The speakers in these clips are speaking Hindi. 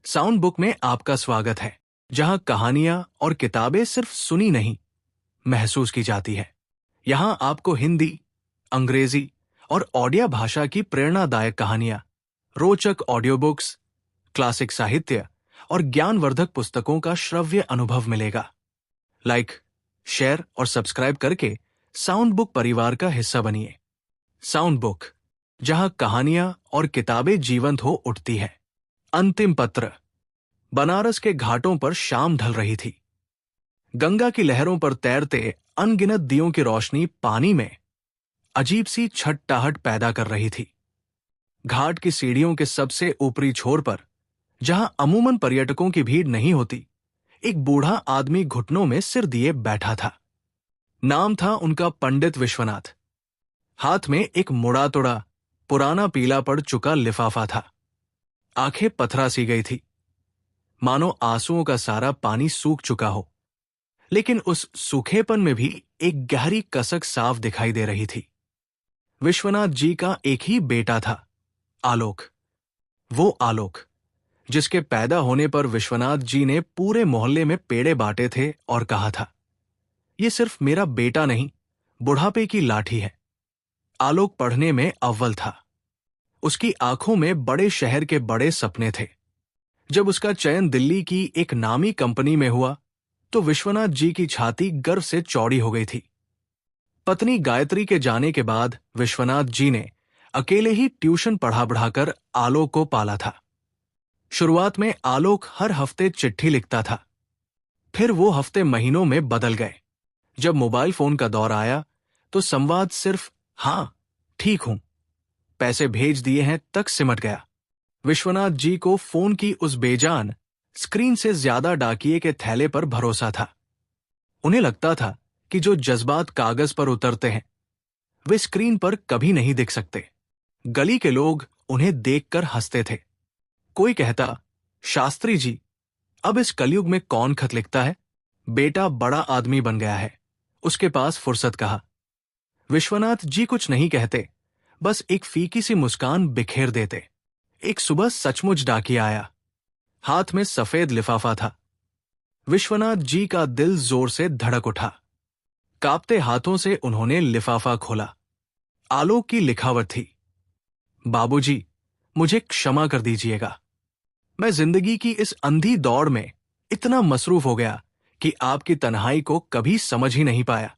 साउंड बुक में आपका स्वागत है, जहां कहानियां और किताबें सिर्फ सुनी नहीं, महसूस की जाती है। यहां आपको हिंदी, अंग्रेजी और ओडिया भाषा की प्रेरणादायक कहानियां, रोचक ऑडियो बुक्स, क्लासिक साहित्य और ज्ञानवर्धक पुस्तकों का श्रव्य अनुभव मिलेगा। लाइक, शेयर और सब्सक्राइब करके साउंड बुक परिवार का हिस्सा बनिए। साउंड बुक, जहां कहानियां और किताबें जीवंत हो उठती है। अंतिम पत्र। बनारस के घाटों पर शाम ढल रही थी। गंगा की लहरों पर तैरते अनगिनत दियों की रोशनी पानी में अजीब सी छटपटाहट पैदा कर रही थी। घाट की सीढ़ियों के सबसे ऊपरी छोर पर, जहां अमूमन पर्यटकों की भीड़ नहीं होती, एक बूढ़ा आदमी घुटनों में सिर दिए बैठा था। नाम था उनका पंडित विश्वनाथ। हाथ में एक मुड़ा तुड़ा पुराना पीला पड़ चुका लिफाफा था। आंखें पथरा सी गई थी, मानो आंसुओं का सारा पानी सूख चुका हो। लेकिन उस सूखेपन में भी एक गहरी कसक साफ दिखाई दे रही थी। विश्वनाथ जी का एक ही बेटा था, आलोक। वो आलोक जिसके पैदा होने पर विश्वनाथ जी ने पूरे मोहल्ले में पेड़े बांटे थे और कहा था, ये सिर्फ मेरा बेटा नहीं, बुढ़ापे की लाठी है। आलोक पढ़ने में अव्वल था। उसकी आंखों में बड़े शहर के बड़े सपने थे। जब उसका चयन दिल्ली की एक नामी कंपनी में हुआ, तो विश्वनाथ जी की छाती गर्व से चौड़ी हो गई थी। पत्नी गायत्री के जाने के बाद विश्वनाथ जी ने अकेले ही ट्यूशन पढ़ा बढ़ाकर आलोक को पाला था। शुरुआत में आलोक हर हफ्ते चिट्ठी लिखता था। फिर वो हफ्ते महीनों में बदल गए। जब मोबाइल फोन का दौर आया, तो संवाद सिर्फ "हां, ठीक हूं, पैसे भेज दिए हैं" तक सिमट गया। विश्वनाथ जी को फोन की उस बेजान स्क्रीन से ज्यादा डाकिये के थैले पर भरोसा था। उन्हें लगता था कि जो जज्बात कागज पर उतरते हैं, वे स्क्रीन पर कभी नहीं दिख सकते। गली के लोग उन्हें देखकर हंसते थे। कोई कहता, शास्त्री जी, अब इस कलयुग में कौन खत लिखता है? बेटा बड़ा आदमी बन गया है, उसके पास फुर्सत कहा। विश्वनाथ जी कुछ नहीं कहते, बस एक फीकी सी मुस्कान बिखेर देते। एक सुबह सचमुच डाकिया आया। हाथ में सफेद लिफाफा था। विश्वनाथ जी का दिल जोर से धड़क उठा। कांपते हाथों से उन्होंने लिफाफा खोला। आलोक की लिखावट थी, बाबूजी, मुझे क्षमा कर दीजिएगा। मैं जिंदगी की इस अंधी दौड़ में इतना मसरूफ हो गया कि आपकी तन्हाई को कभी समझ ही नहीं पाया।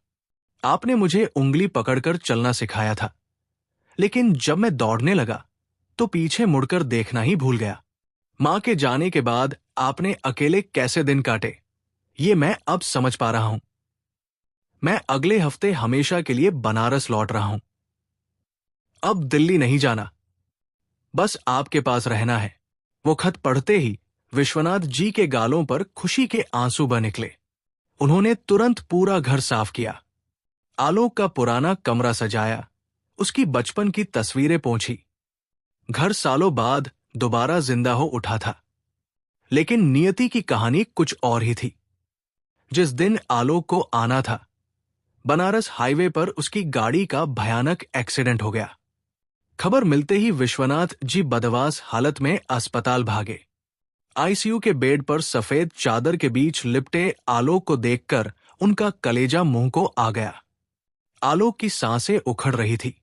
आपने मुझे उंगली पकड़कर चलना सिखाया था, लेकिन जब मैं दौड़ने लगा तो पीछे मुड़कर देखना ही भूल गया। मां के जाने के बाद आपने अकेले कैसे दिन काटे, ये मैं अब समझ पा रहा हूं। मैं अगले हफ्ते हमेशा के लिए बनारस लौट रहा हूं। अब दिल्ली नहीं जाना, बस आपके पास रहना है। वो खत पढ़ते ही विश्वनाथ जी के गालों पर खुशी के आंसू बह निकले। उन्होंने तुरंत पूरा घर साफ किया। आलोक का पुराना कमरा सजाया, उसकी बचपन की तस्वीरें पोंछी। घर सालों बाद दोबारा जिंदा हो उठा था। लेकिन नियति की कहानी कुछ और ही थी। जिस दिन आलोक को आना था, बनारस हाईवे पर उसकी गाड़ी का भयानक एक्सीडेंट हो गया। खबर मिलते ही विश्वनाथ जी बदवास हालत में अस्पताल भागे। आईसीयू के बेड पर सफेद चादर के बीच लिपटे आलोक को देखकर उनका कलेजा मुंह को आ गया। आलोक की सांसें उखड़ रही थी।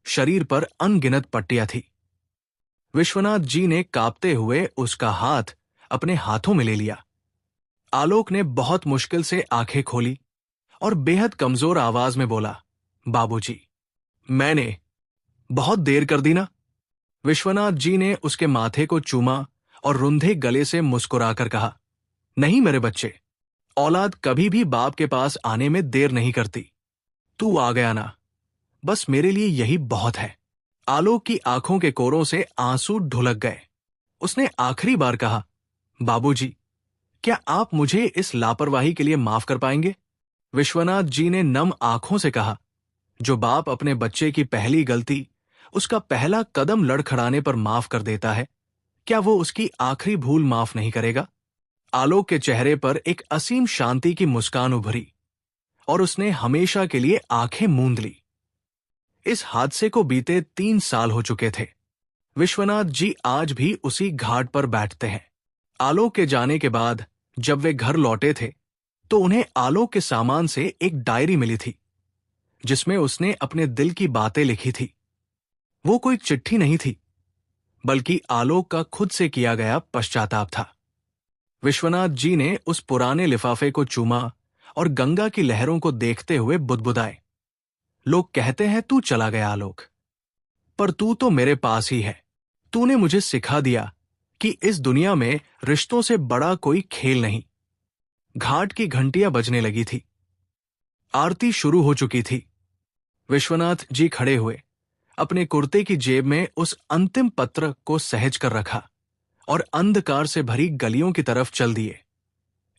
शरीर पर अनगिनत पट्टियां थी। विश्वनाथ जी ने कांपते हुए उसका हाथ अपने हाथों में ले लिया। आलोक ने बहुत मुश्किल से आंखें खोली और बेहद कमजोर आवाज में बोला, बाबूजी, मैंने बहुत देर कर दी ना? विश्वनाथ जी ने उसके माथे को चूमा और रुंधे गले से मुस्कुराकर कहा, नहीं मेरे बच्चे, औलाद कभी भी बाप के पास आने में देर नहीं करती। तू आ गया ना, बस मेरे लिए यही बहुत है। आलोक की आंखों के कोरों से आंसू ढुलक गए। उसने आखिरी बार कहा, बाबूजी, क्या आप मुझे इस लापरवाही के लिए माफ कर पाएंगे? विश्वनाथ जी ने नम आंखों से कहा, जो बाप अपने बच्चे की पहली गलती, उसका पहला कदम लड़खड़ाने पर माफ कर देता है, क्या वो उसकी आखिरी भूल माफ नहीं करेगा? आलोक के चेहरे पर एक असीम शांति की मुस्कान उभरी और उसने हमेशा के लिए आंखें मूंद ली। इस हादसे को बीते 3 साल हो चुके थे। विश्वनाथ जी आज भी उसी घाट पर बैठते हैं, आलोक के जाने के बाद जब वे घर लौटे थे तो उन्हें आलोक के सामान से एक डायरी मिली थी जिसमें उसने अपने दिल की बातें लिखी थी। वो कोई चिट्ठी नहीं थी, बल्कि आलोक का खुद से किया गया पश्चाताप था। विश्वनाथ जी ने उस पुराने लिफाफे को चूमा और गंगा की लहरों को देखते हुए बुदबुदाए, लोग कहते हैं तू चला गया आलोक, पर तू तो मेरे पास ही है। तूने मुझे सिखा दिया कि इस दुनिया में रिश्तों से बड़ा कोई खेल नहीं। घाट की घंटियां बजने लगी थी, आरती शुरू हो चुकी थी। विश्वनाथ जी खड़े हुए, अपने कुर्ते की जेब में उस अंतिम पत्र को सहज कर रखा और अंधकार से भरी गलियों की तरफ चल दिए,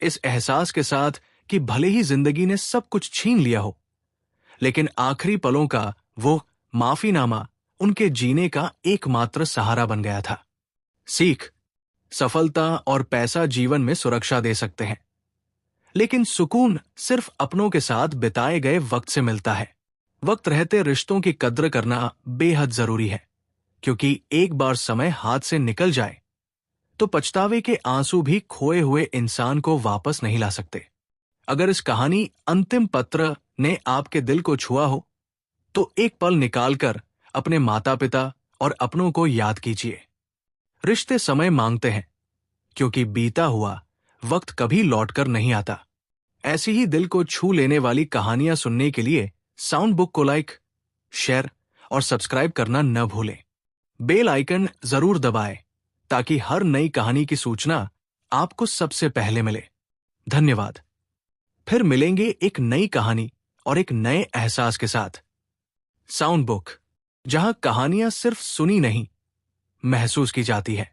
इस एहसास के साथ कि भले ही जिंदगी ने सब कुछ छीन लिया हो, लेकिन आखिरी पलों का वो माफीनामा उनके जीने का एकमात्र सहारा बन गया था। सीख, सफलता और पैसा जीवन में सुरक्षा दे सकते हैं, लेकिन सुकून सिर्फ अपनों के साथ बिताए गए वक्त से मिलता है। वक्त रहते रिश्तों की कद्र करना बेहद जरूरी है, क्योंकि एक बार समय हाथ से निकल जाए तो पछतावे के आंसू भी खोए हुए इंसान को वापस नहीं ला सकते। अगर इस कहानी अंतिम पत्र ने आपके दिल को छुआ हो तो एक पल निकालकर अपने माता पिता और अपनों को याद कीजिए। रिश्ते समय मांगते हैं, क्योंकि बीता हुआ वक्त कभी लौटकर नहीं आता। ऐसी ही दिल को छू लेने वाली कहानियां सुनने के लिए साउंड बुक को लाइक, शेयर और सब्सक्राइब करना न भूलें। बेल आइकन जरूर दबाएं ताकि हर नई कहानी की सूचना आपको सबसे पहले मिले। धन्यवाद। फिर मिलेंगे एक नई कहानी और एक नए एहसास के साथ। साउंड बुक, जहां कहानियां सिर्फ सुनी नहीं, महसूस की जाती है।